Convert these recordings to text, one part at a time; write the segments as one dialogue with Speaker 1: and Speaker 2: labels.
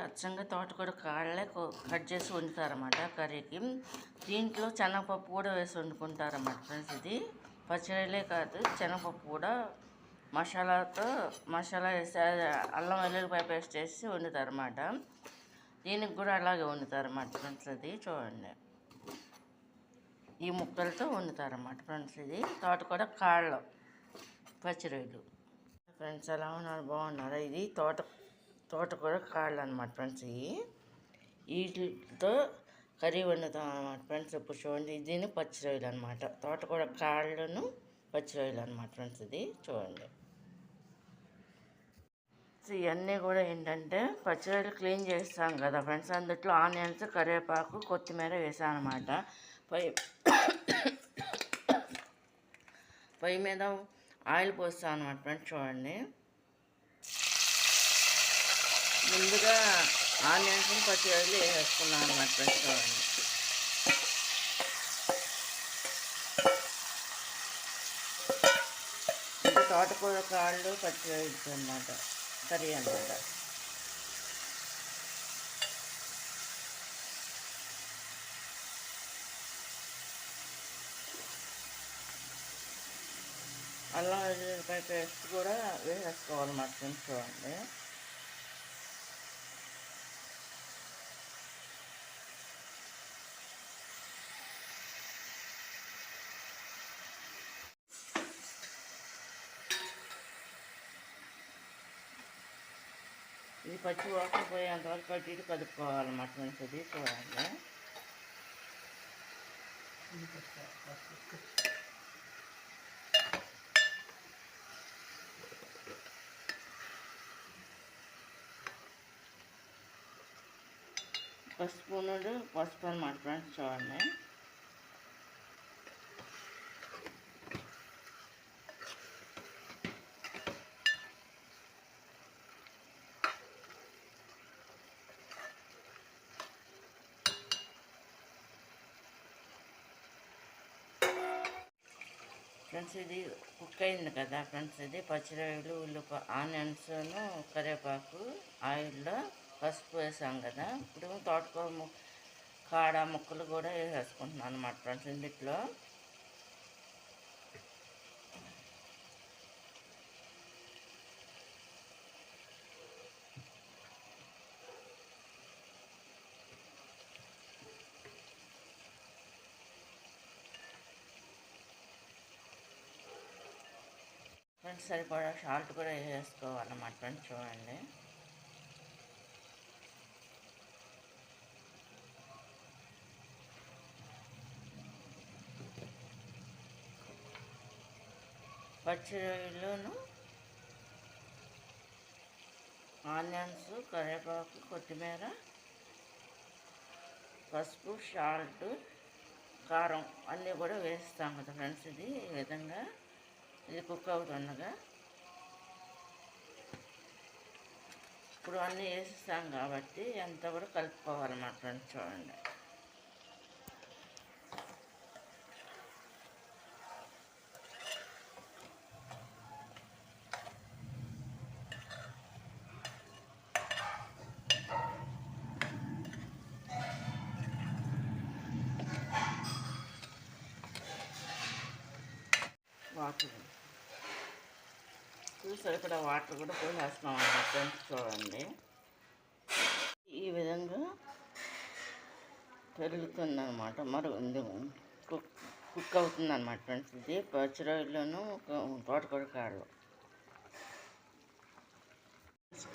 Speaker 1: అచ్చంగా తోటకూర కాళ్ళే కట్ చేసి వండుతారన్నమాట కర్రీకి. దీంట్లో శనగపప్పు కూడా వేసి వండుకుంటారన్నమాట ఫ్రెండ్స్. ఇది పచ్చడిలే కాదు, శనగపప్పు కూడా మసాలా వేసి అల్లం వెల్లుల్లిపాయ పేస్ట్ వేసి వండుతారన్నమాట. దీనికి కూడా అలాగే వండుతారన్నమాట ఫ్రెండ్స్. అది చూడండి, ఈ ముక్కలతో వండుతారన్నమాట ఫ్రెండ్స్. ఇది తోటకూర కాళ్ళు పచ్చిరొయ్యలు. ఫ్రెండ్స్ ఎలా ఉన్నారు, బాగున్నారా? ఇది తోటకూర కాళ్ళు అనమాట ఫ్రెండ్స్. వీటితో కర్రీ వండుతాం అనమాట ఫ్రెండ్స్. ఇప్పుడు చూడండి, దీన్ని పచ్చిరొయ్యలు అనమాట. తోటకూర కాళ్ళను పచ్చిరొయ్యలు అనమాట ఫ్రెండ్స్. ఇది చూడండి. ఇవన్నీ కూడా ఏంటంటే పచ్చిరొయ్యలు క్లీన్ చేస్తాం కదా ఫ్రెండ్స్. అందులో ఆనియన్స్, కరివేపాకు, కొత్తిమీర వేసాను అనమాట. పొయ్యి మీద ఆయిల్ పోస్తాను అనమాట ఫ్రెండ్స్. చూడండి, ముందుగా ఆనియన్స్, పచ్చిరొయ్యలు వేసేసుకున్నాను అనమాట ఫ్రెండ్స్. చూడండి, ఇది తోటకూర కాళ్ళు పచ్చిరొయ్యలు అనమాట కర్రీ అనమాట. అల్లం వెల్లుల్లిపాయ పేస్ట్ కూడా వేసేసుకోవాలన్నమాట ఫ్రెండ్స్. చూడండి, ఇది పచ్చి వాసన పోయేంతవరకు అటు ఇటు కదుపుకోవాలన్నమాట ఫ్రెండ్స్. ఇది చూడండి, పసుపు అనమాట ఫ్రెండ్స్. చూడండి, ఫ్రెండ్స్. ఇది కుక్ అయింది కదా ఫ్రెండ్స్. ఇది పచ్చిరొయ్యలు, ఆనియన్స్ను, కరివేపాకు ఆయిల్లో పసుపు వేసాం కదా. ఇప్పుడు తోటకూర కాడ ముక్కలు కూడా వేసేసుకుంటున్నాను అన్నమాట ఫ్రెండ్స్. ఇందులో ఫ్రెండ్స్ సరిపడా సాల్ట్ కూడా వేసేసుకోవాలన్నమాట ఫ్రెండ్స్. చూడండి, పచ్చిరొయ్యలను, ఆనియన్స్, కరివేపాకు, కొత్తిమీర, పసుపు, సాల్ట్, కారం అన్నీ కూడా వేస్తాం కదా ఫ్రెండ్స్. ఇది ఈ విధంగా ఇది కుక్ అవుతుండగా ఇప్పుడు అన్నీ వేసేస్తాం కాబట్టి అంతా కూడా కలుపుకోవాలన్నమాట ఫ్రెండ్స్. చూడండి, వాటర్ సరిపడా వాటర్ కూడా పోసేస్తున్నాం అన్నమాట ఫ్రెండ్స్. చూడండి, ఈ విధంగా పెరుగుతుందన్నమాట. కుక్ అవుతుందన్నమాట ఫ్రెండ్స్. ఇది పచ్చిరొయ్యలను తోటకూర కాళ్ళు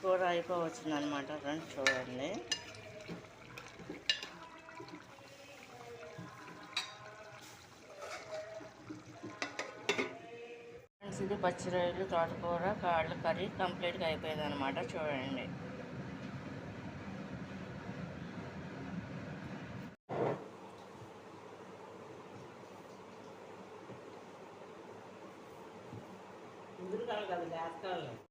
Speaker 1: కూర అయిపోవచ్చిందన్నమాట ఫ్రెండ్స్. చూడండి, ఇది పచ్చిరొయ్యలు, తోటకూర కాళ్ళు కర్రీ కంప్లీట్గా అయిపోయింది అనమాట. చూడండి,